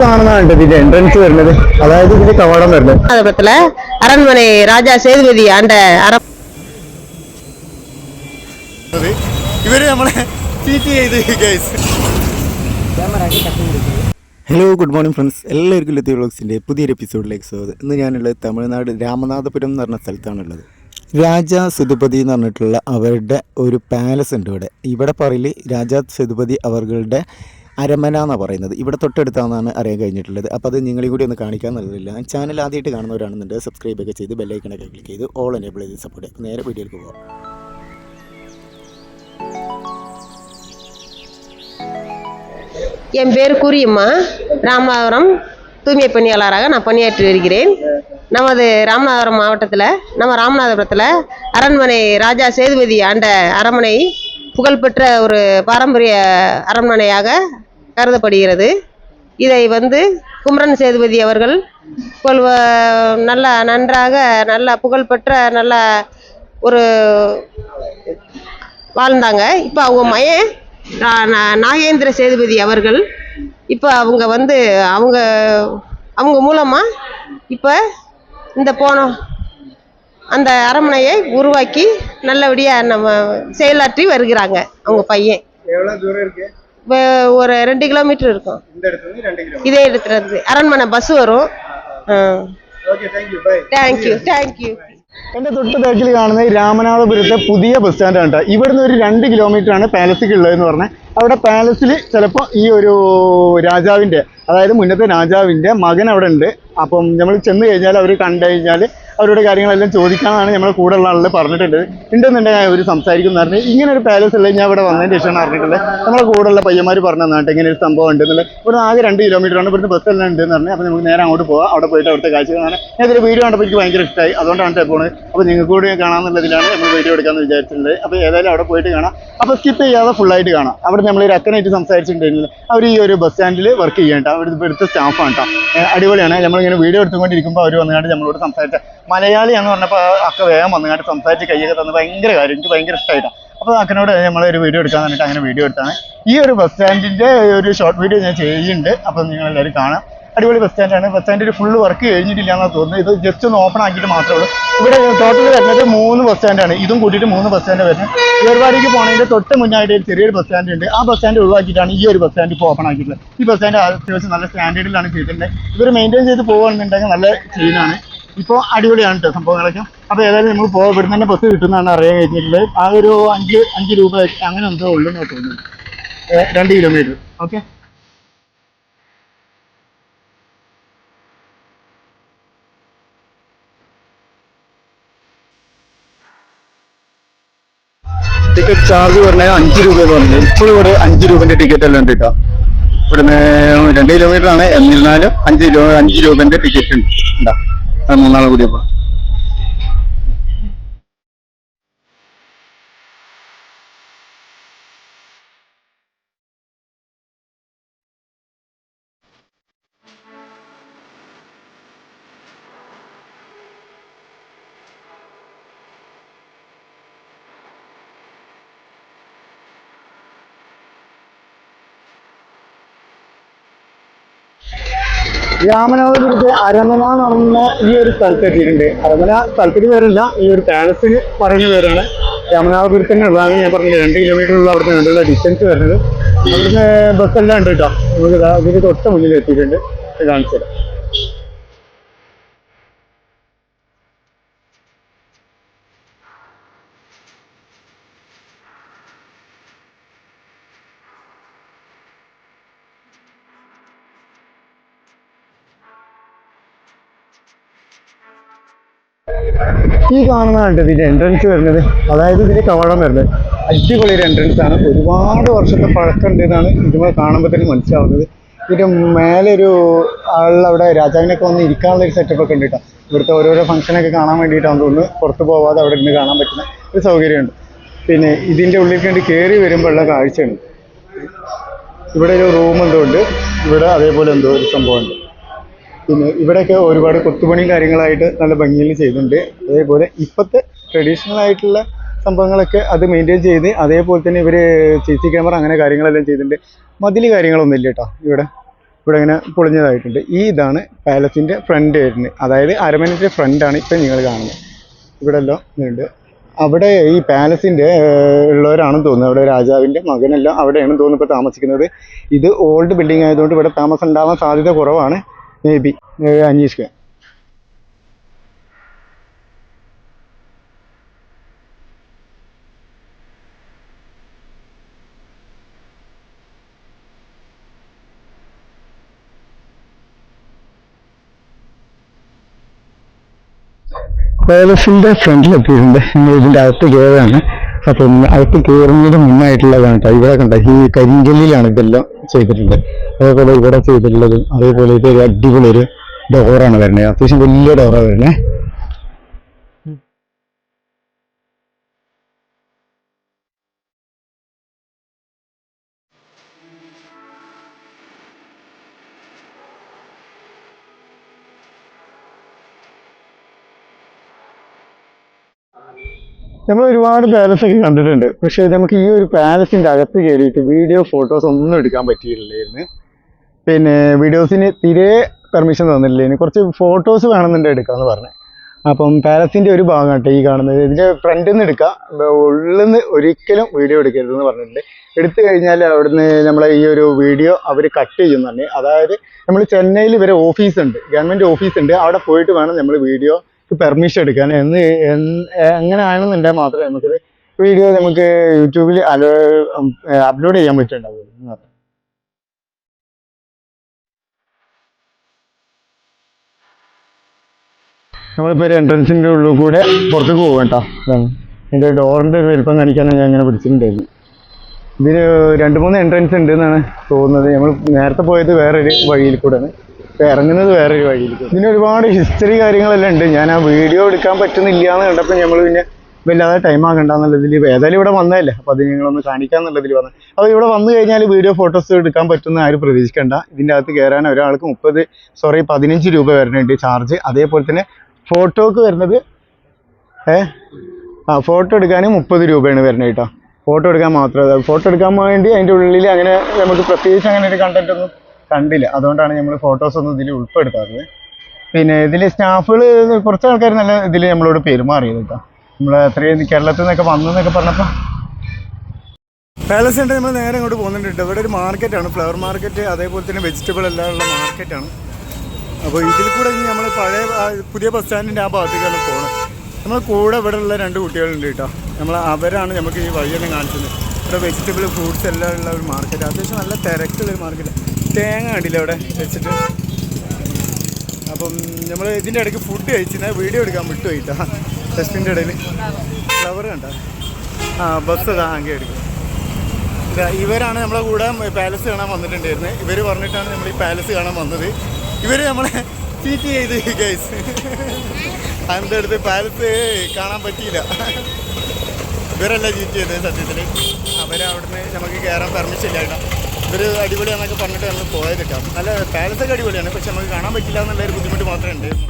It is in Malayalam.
ഇതിന്റെ എൻട്രൻസ് വരുന്നത്, അതായത് ഇതിന്റെ കവാടം വരുന്നത് அரண்மனை ராஜா சேதுபதி ஆண்ட ഇവര് നമ്മളെ ചീറ്റ് ചെയ്ത്. Hello, good morning friends. എല്ലാവർക്കും ലത്തി വ്ളോഗ്സിൻ്റെ പുതിയൊരു എപ്പിസോഡിലേക്ക് സ്വാഗതം. ഇന്ന് ഞാനുള്ളത് തമിഴ്നാട് രാമനാഥപുരം എന്ന് പറഞ്ഞ സ്ഥലത്താണുള്ളത്. രാജാ സേതുപതി എന്ന് പറഞ്ഞിട്ടുള്ള അവരുടെ ഒരു പാലസ് ഉണ്ട് ഇവിടെ പറയില് രാജാ സേതുപതി അവരുടെ അരമന എന്നാണ് പറയുന്നത്. ഇവിടെ തൊട്ടടുത്താണെന്നാണ് അറിയാൻ കഴിഞ്ഞിട്ടുള്ളത്. അപ്പോൾ അത് നിങ്ങളെയും കൂടി ഒന്ന് കാണിക്കാൻ നല്ലതില്ല. ചാനൽ ആദ്യമായിട്ട് കാണുന്നവരാണെന്നുണ്ടെങ്കിൽ സബ്സ്ക്രൈബ് ഒക്കെ ചെയ്ത് ബെല്ലൈക്കണൊക്കെ ക്ലിക്ക് ചെയ്ത് ഓൾ എനേബിൾ ചെയ്ത് സപ്പോർട്ട് ചെയ്യും. നേരെ വീഡിയോയിലേക്ക് പോകാം. என் பேர் கூரியம்மா. ராமநாதபுரம் தூய்மை பணியாளராக நான் பணியாற்றி வருகிறேன். நமது ராமநாதபுரம் மாவட்டத்தில் நம்ம ராமநாதபுரத்தில் அரண்மனை ராஜா சேதுபதி ஆண்ட அரண்மனை புகழ்பெற்ற ஒரு பாரம்பரிய அரண்மனையாக கருதப்படுகிறது. இதை குமரன் சேதுபதி அவர்கள் நல்ல புகழ்பெற்ற நல்ல ஒரு வாழ்ந்தாங்க. இப்போ அவங்க மயன் நாகேந்திர சேதுபதி அவர்கள் இப்போ அவங்க அவங்க மூலமா இப்போ இந்த அந்த அரண்மனையை உருவாக்கி நல்லபடியா நம்ம செயலாற்றி வருகிறாங்க. அவங்க பையன். எவ்வளவு தூரம் இருக்கு? ஒரு 2 கிலோமீட்டர் இருக்கும். இந்த இடத்துல இருந்து 2 கிலோமீட்டர். இதே இடத்துல இருந்து அரண்மனை பஸ் வரும். Okay, thank you. എൻ്റെ തൊട്ട് ബാക്കിൽ കാണുന്നത് രാമനാഥപുരത്തെ പുതിയ ബസ് സ്റ്റാൻഡാണ് കേട്ടോ. ഇവിടുന്ന് ഒരു 2 കിലോമീറ്റർ ആണ് പാലസിക്ക് ഉള്ളതെന്ന് പറഞ്ഞാൽ. അവിടെ പാലസിൽ ചിലപ്പോൾ ഈ ഒരു രാജാവിൻ്റെ, അതായത് മുന്നത്തെ രാജാവിൻ്റെ മകൻ അവിടെ ഉണ്ട്. അപ്പം നമ്മൾ ചെന്ന് കഴിഞ്ഞാൽ അവർ കണ്ടു കഴിഞ്ഞാൽ അവരുടെ കാര്യങ്ങളെല്ലാം ചോദിക്കാമെന്നാണ് നമ്മളെ കൂടെ ഉള്ള ആളുകൾ പറഞ്ഞിട്ടുണ്ട്. ഉണ്ടെന്നുണ്ടെങ്കിൽ അവർ സംസാരിക്കുന്ന പറഞ്ഞാൽ ഇങ്ങനെ ഒരു പാലസ് ഉള്ളത് ഞാൻ ഇവിടെ വന്നതിന് ശേഷമാണ് അറിഞ്ഞിട്ടുള്ളത്. നമ്മളെ കൂടെയുള്ള പയ്യന്മാർ പറഞ്ഞു തന്നിട്ട് ഇങ്ങനെ ഒരു സംഭവം ഉണ്ട് എന്നുള്ളത്. ഇവിടെ ആകെ 2 കിലോമീറ്ററാണ്. ഇവിടുന്ന് ബസ് എല്ലാം ഉണ്ടെന്ന് പറഞ്ഞാൽ. അപ്പോൾ നമുക്ക് നേരെ അങ്ങോട്ട് പോകാം. അവിടെ പോയിട്ട് അവിടുത്തെ കാഴ്ച കാണാൻ. ഞാൻ ഇതിൽ വീഡിയോ കണ്ടപ്പോൾ എനിക്ക് ഭയങ്കര ഇഷ്ടമായി. അതുകൊണ്ടാണ് പോകുന്നത്. അപ്പോൾ നിങ്ങൾക്ക് കൂടി കാണാമെന്നുള്ളതിലാണ് നമ്മൾ വീഡിയോ എടുക്കാമെന്ന് വിചാരിച്ചിട്ടുണ്ട്. അപ്പോൾ ഏതായാലും അവിടെ പോയിട്ട് കാണാം. അപ്പോൾ സ്കിപ്പ് ചെയ്യാതെ ഫുള്ളായിട്ട് കാണാം. അവിടെ നമ്മൾ ഒരു അക്കനായിട്ട് സംസാരിച്ചിട്ടുണ്ടെങ്കിൽ അവർ ഈ ഒരു ബസ് സ്റ്റാൻഡിൽ വർക്ക് ചെയ്യാൻ കേട്ടോ. അവിടെ ഇവിടുത്തെ സ്റ്റാഫാണ് കേട്ടോ. അടിപൊളിയാണ്. നമ്മളിങ്ങനെ വീഡിയോ എടുത്തുകൊണ്ടിരിക്കുമ്പോൾ അവർ വന്നുകൊണ്ട് നമ്മളോട് സംസാരിച്ച മലയാളിയാന്ന് പറഞ്ഞപ്പോൾ അക്ക വേഗം വന്നുകൊണ്ട് സംസാരിച്ച് കൈയൊക്കെ തന്ന് ഭയങ്കര കാര്യം. എനിക്ക് ഭയങ്കര ഇഷ്ടമായിട്ടാണ്. അപ്പോൾ അക്കനോട് നമ്മളൊരു വീഡിയോ എടുക്കാൻ പറഞ്ഞിട്ട് അങ്ങനെ വീഡിയോ എടുത്താണ്. ഈ ഒരു ബസ് സ്റ്റാൻഡിൻ്റെ ഒരു ഷോർട്ട് വീഡിയോ ഞാൻ ചെയ്യുന്നുണ്ട്. അപ്പോൾ നിങ്ങളെല്ലാവരും കാണാം. അടിപൊളി ബസ് സ്റ്റാൻഡാണ്. ബസ് സ്റ്റാൻഡിൽ ഫുള്ള് വർക്ക് കഴിഞ്ഞിട്ടില്ല എന്നാണ് തോന്നുന്നത്. ഇത് ജസ്റ്റ് ഒന്ന് ഓപ്പൺ ആക്കിയിട്ട് മാത്രമേ ഉള്ളൂ. ഇവിടെ ടോട്ടൽ വരുന്നത് 3 ബസ് സ്റ്റാൻഡാണ്. ഇതും കൂട്ടിയിട്ട് 3 ബസ് സ്റ്റാൻഡ് വരുന്നത്. ഏർവാടിക്ക് പോകുന്നതിൻ്റെ തൊട്ട് മുന്നായിട്ട് ഒരു ചെറിയൊരു ബസ് സ്റ്റാൻഡ് ഉണ്ട്. ആ ബസ് സ്റ്റാൻഡ് ഒഴിവാക്കിയിട്ടാണ് ഈ ഒരു ബസ് സ്റ്റാൻഡ് ഇപ്പോൾ ഓപ്പൺ ആക്കിയിട്ടുള്ളത്. ഈ ബസ് സ്റ്റാൻഡ് അത്യാവശ്യം നല്ല സ്റ്റാൻഡേർഡിലാണ് ചെയ്തിട്ടുണ്ട്. ഇവർ മെയിൻറ്റെയിൻ ചെയ്ത് പോകുകയാണെന്നുണ്ടെങ്കിൽ നല്ല ക്ലീനാണ്. ഇപ്പോൾ അടിപൊളിയാണ് കേട്ടോ സംഭവങ്ങളൊക്കെ. അപ്പോൾ ഏതായാലും നമ്മൾ ഇവിടുന്ന് തന്നെ ബസ് കിട്ടുന്നതാണ് അറിയാൻ കഴിഞ്ഞിട്ടുള്ളത്. ആ ഒരു 5 രൂപ അങ്ങനെ എന്തോ ഉള്ളൂ എന്ന് തോന്നുന്നു. 2 കിലോമീറ്റർ. ഓക്കെ, ടിക്കറ്റ് ചാർജ് പറഞ്ഞാൽ 5 രൂപ എന്ന് പറഞ്ഞത്. ഇപ്പോഴും ഇവിടെ 5 രൂപന്റെ ടിക്കറ്റ് എല്ലാം ഉണ്ട് കേട്ടോ. ഇവിടുന്ന് 2 കിലോമീറ്റർ ആണ്. എന്നിരുന്നാലും 5 രൂപന്റെ ടിക്കറ്റ് ഉണ്ട്. ഉണ്ടാ 3 നാൾ കൂടിയപ്പോൾ. രാമനാഥപുരത്തെ അരമന എന്ന് പറഞ്ഞ ഈ ഒരു സ്ഥലത്ത് എത്തിയിട്ടുണ്ട്. അരമന സ്ഥലത്തിന് പേരല്ല, ഈ ഒരു പാലസിന് പറയുന്ന പേരാണ്. രാമനാഥപുരത്തിന് ഉള്ളതാണ് ഞാൻ പറഞ്ഞത്. 2 കിലോമീറ്ററുള്ള അവിടുത്തെ കണ്ടുള്ള ഡിസ്റ്റൻസ് വരുന്നത്. അവിടുന്ന് ബസ്സെല്ലാം ഉണ്ട് കേട്ടോ. നമുക്ക് അതിന് തൊട്ട് മുന്നിൽ എത്തിയിട്ടുണ്ട്. കാണിച്ചു തരാം. ഈ കാണുന്നതാണ് ഇതിൻ്റെ എൻട്രൻസ് വരുന്നത്, അതായത് ഇതിൻ്റെ കവാടം വരുന്നത്. അടിപൊളി ഒരു എൻട്രൻസ് ആണ്. ഒരുപാട് വർഷത്തെ പഴക്കമുണ്ട് എന്നാണ് ഇതുപോലെ കാണുമ്പോൾ തന്നെ മനസ്സിലാവുന്നത്. ഇതിൻ്റെ മേലെ ഒരു ആളവിടെ രാജാവിനൊക്കെ വന്ന് ഇരിക്കാനുള്ള ഒരു സെറ്റപ്പ് ഒക്കെ ഉണ്ട് കേട്ടോ. ഇവിടുത്തെ ഓരോരോ ഫംഗ്ഷനൊക്കെ കാണാൻ വേണ്ടിയിട്ടാണ് തോന്നുന്നു. പുറത്ത് പോവാതെ അവിടെ നിന്ന് കാണാൻ പറ്റുന്ന ഒരു സൗകര്യമുണ്ട്. പിന്നെ ഇതിൻ്റെ ഉള്ളിൽ വേണ്ടി കയറി വരുമ്പോഴുള്ള കാഴ്ചയാണ്. ഇവിടെ ഒരു റൂം എന്തോ ഉണ്ട്. ഇവിടെ അതേപോലെ എന്തോ ഒരു സംഭവമുണ്ട്. പിന്നെ ഇവിടെയൊക്കെ ഒരുപാട് കൊത്തുപണിയും കാര്യങ്ങളായിട്ട് നല്ല ഭംഗിയിൽ ചെയ്യുന്നുണ്ട്. അതേപോലെ ഇപ്പോഴത്തെ ട്രഡീഷണൽ ആയിട്ടുള്ള സംഭവങ്ങളൊക്കെ അത് മെയിൻറ്റെയിൻ ചെയ്ത് അതേപോലെ തന്നെ ഇവർ CC ക്യാമറ അങ്ങനെ കാര്യങ്ങളെല്ലാം ചെയ്തിട്ടുണ്ട്. മതിൽ കാര്യങ്ങളൊന്നും ഇല്ല കേട്ടോ ഇവിടെ. ഇവിടെ ഇങ്ങനെ പൊളിഞ്ഞതായിട്ടുണ്ട്. ഇതാണ് പാലസിൻ്റെ ഫ്രണ്ട് വരുന്നത്, അതായത് അരമനയുടെ ഫ്രണ്ടാണ് ഇപ്പം നിങ്ങൾ കാണുന്നത്. ഇവിടെ എല്ലാം ഉണ്ട്. അവിടെ ഈ പാലസിൻ്റെ ഉള്ളവരാണെന്ന് തോന്നുന്നത്, അവിടെ രാജാവിൻ്റെ മകനെല്ലാം അവിടെയാണ് തോന്നുന്നു ഇപ്പോൾ താമസിക്കുന്നത്. ഇത് ഓൾഡ് ബിൽഡിംഗ് ആയതുകൊണ്ട് ഇവിടെ താമസം ഉണ്ടാവാൻ സാധ്യത കുറവാണ്. മേ ബി അന്വേഷിക്കുക. പാലസിൻ്റെ ഫ്രണ്ടിലെത്തിയിട്ടുണ്ട്. ഇതിൻ്റെ അകത്ത് കയറാണ്. അപ്പം അകത്ത് കയറുന്നതിന് മുന്നായിട്ടുള്ളതാണ് കേട്ടോ. ഇവിടെ കണ്ട ഈ കരിങ്കല്ലിലാണ് ഇതെല്ലാം ചെയ്തിട്ടുള്ളത്. അതേപോലെ ഇവിടെ ചെയ്തിട്ടുള്ളതും അതേപോലെ ഇതൊരു അടിപൊളി ഒരു ഡോറാണ് വരുന്നത്. അത്യാവശ്യം വലിയ ഡോറാണ് വരുന്നത്. നമ്മൾ ഒരുപാട് പാലസൊക്കെ കണ്ടിട്ടുണ്ട്, പക്ഷേ നമുക്ക് ഈ ഒരു പാലസിൻ്റെ അകത്ത് കയറിയിട്ട് വീഡിയോ ഫോട്ടോസ് ഒന്നും എടുക്കാൻ പറ്റിയിട്ടില്ലായിരുന്നു. പിന്നെ വീഡിയോസിന് തീരെ പെർമിഷൻ തന്നില്ലായിരുന്നു. കുറച്ച് ഫോട്ടോസ് വേണമെന്നുണ്ടെങ്കിൽ എടുക്കാമെന്ന് പറഞ്ഞു. അപ്പം പാലസിൻ്റെ ഒരു ഭാഗം കേട്ടോ ഈ കാണുന്നത്. ഇതിൻ്റെ ഫ്രണ്ടിൽ നിന്ന് എടുക്കാം, ഉള്ളിൽ നിന്ന് ഒരിക്കലും വീഡിയോ എടുക്കരുതെന്ന് പറഞ്ഞിട്ടുണ്ട്. എടുത്തു കഴിഞ്ഞാൽ അവിടുന്ന് നമ്മളെ ഈ ഒരു വീഡിയോ അവർ കട്ട് ചെയ്യുന്നുണ്ട്. അതായത് നമ്മൾ ചെന്നൈയിൽ ഇവരെ ഓഫീസുണ്ട്, ഗവൺമെൻറ് ഓഫീസുണ്ട്, അവിടെ പോയിട്ട് വേണം നമ്മൾ വീഡിയോ പെർമിഷൻ എടുക്കാൻ. അങ്ങനെ ആണെന്നുണ്ടെങ്കിൽ മാത്രമേ നമുക്കിത് വീഡിയോ നമുക്ക് യൂട്യൂബിൽ അപ്ലോഡ് ചെയ്യാൻ പറ്റുന്നുണ്ടാവുള്ളൂ. നമ്മളിപ്പോൾ ഒരു എൻട്രൻസിൻ്റെ ഉള്ളിൽ കൂടെ പുറത്തേക്ക് പോകും കേട്ടോ. അതാണ് എൻ്റെ ഡോറിൻ്റെ ഒരു വലിപ്പം കാണിക്കാനാണ് ഞാൻ ഇങ്ങനെ പിടിച്ചിട്ടുണ്ടായിരുന്നു. ഇതിന് 2-3 എൻട്രൻസ് ഉണ്ട് എന്നാണ് തോന്നുന്നത്. നമ്മൾ നേരത്തെ പോയത് വേറൊരു വഴിയിൽ കൂടെയാണ്, ഇറങ്ങുന്നത് വേറൊരു വഴിയിൽ കൂടെ. ഇതിന് ഒരുപാട് ഹിസ്റ്ററി കാര്യങ്ങളെല്ലാം ഉണ്ട്. ഞാൻ ആ വീഡിയോ എടുക്കാൻ പറ്റുന്നില്ല എന്ന് കണ്ടപ്പോൾ നമ്മൾ പിന്നെ വല്ലാതെ ടൈം ആകണ്ടെന്നുള്ളതിൽ ഏതായാലും ഇവിടെ വന്നതല്ലേ, അപ്പോൾ അത് നിങ്ങളൊന്ന് കാണിക്കാന്നുള്ളതിൽ വന്നത്. അപ്പോൾ ഇവിടെ വന്നു കഴിഞ്ഞാൽ വീഡിയോ ഫോട്ടോസ് എടുക്കാൻ പറ്റുന്ന ആരും പ്രതീക്ഷിക്കേണ്ട. ഇതിൻ്റെ അകത്ത് കയറാൻ ഒരാൾക്ക് 15 രൂപ വരുന്നുണ്ട് ചാർജ്. അതേപോലെ തന്നെ ഫോട്ടോക്ക് വരുന്നത് ഫോട്ടോ എടുക്കാൻ 30 രൂപയാണ് വരുന്നത് കേട്ടോ. ഫോട്ടോ എടുക്കാൻ മാത്രമേ, ഫോട്ടോ എടുക്കാൻ വേണ്ടി അതിൻ്റെ ഉള്ളിൽ അങ്ങനെ നമുക്ക് പ്രത്യേകിച്ച് അങ്ങനെ ഒരു കണ്ടന്റ് ഒന്നും കണ്ടില്ല. അതുകൊണ്ടാണ് നമ്മൾ ഫോട്ടോസൊന്നും ഇതിൽ ഉൾപ്പെടുത്താത്തത്. പിന്നെ ഇതിൽ സ്റ്റാഫുകൾ കുറച്ച് ആൾക്കാർ നല്ല ഇതിൽ നമ്മളോട് പെരുമാറിയത് കേട്ടോ. നമ്മൾ അത്രയും കേരളത്തിൽ നിന്നൊക്കെ വന്നെന്നൊക്കെ പറഞ്ഞപ്പോൾ പാലസ് ഉണ്ട്. നമ്മൾ നേരെ ഇങ്ങോട്ട് പോകുന്നുണ്ട്. ഇവിടെ ഒരു മാർക്കറ്റാണ്, ഫ്ലവർ മാർക്കറ്റ്, അതേപോലെ തന്നെ വെജിറ്റബിൾ എല്ലാം ഉള്ള മാർക്കറ്റാണ്. അപ്പോൾ ഇതിൽ കൂടെ നമ്മൾ പുതിയ ബസ് സ്റ്റാൻഡിൻ്റെ ആ ഭാഗത്തേക്കാണ് പോകുന്നത്. നമ്മൾ കൂടെ ഇവിടെ ഉള്ള 2 കുട്ടികളുണ്ട് കേട്ടോ. അവരാണ് നമുക്ക് ഈ വഴിയെല്ലാം കാണിച്ചത്. ഇവിടെ വെജിറ്റബിൾ ഫ്രൂട്ട്സ് എല്ലാം ഉള്ള ഒരു മാർക്കറ്റ്, അത്യാവശ്യം നല്ല തിരക്കുള്ളൊരു മാർക്കറ്റ്. തേങ്ങ കണ്ടില്ല അവിടെ വെച്ചിട്ട്. അപ്പം നമ്മൾ ഇതിൻ്റെ ഇടയ്ക്ക് ഫുഡ് കഴിച്ചിരുന്ന വീഡിയോ എടുക്കാൻ വിട്ടുപോയിട്ടാ. ടെസ്റ്റിൻ്റെ ഇടയിൽ ഫ്ലവർ കണ്ട ബസ് അങ്ങേ എടുക്കും. ഇവരാണ് നമ്മളെ കൂടെ പാലസ് കാണാൻ വന്നിട്ടുണ്ടായിരുന്നത്. ഇവർ പറഞ്ഞിട്ടാണ് നമ്മൾ ഈ പാലസ് കാണാൻ വന്നത്. ഇവർ നമ്മളെ ചീറ്റ് ചെയ്ത് ഗൈസ്. അതിൻ്റെ അടുത്ത് പാലസ് കാണാൻ പറ്റിയില്ല. ഇവരല്ല ചീറ്റ് ചെയ്തത് സത്യത്തിൽ. അവരവിടുന്ന് നമുക്ക് കയറാൻ പെർമിഷൻ ഇല്ലായിട്ടാ. ഇവർ അടിപൊളിയാണെന്നൊക്കെ പറഞ്ഞിട്ട് നമ്മൾ പോയത് കേട്ടോ. നല്ല പാലസൊക്കെ അടിപൊളിയാണ്, പക്ഷെ നമുക്ക് കാണാൻ പറ്റില്ല എന്നുള്ളൊരു ബുദ്ധിമുട്ട് മാത്രമേ ഉണ്ടായിരുന്നു.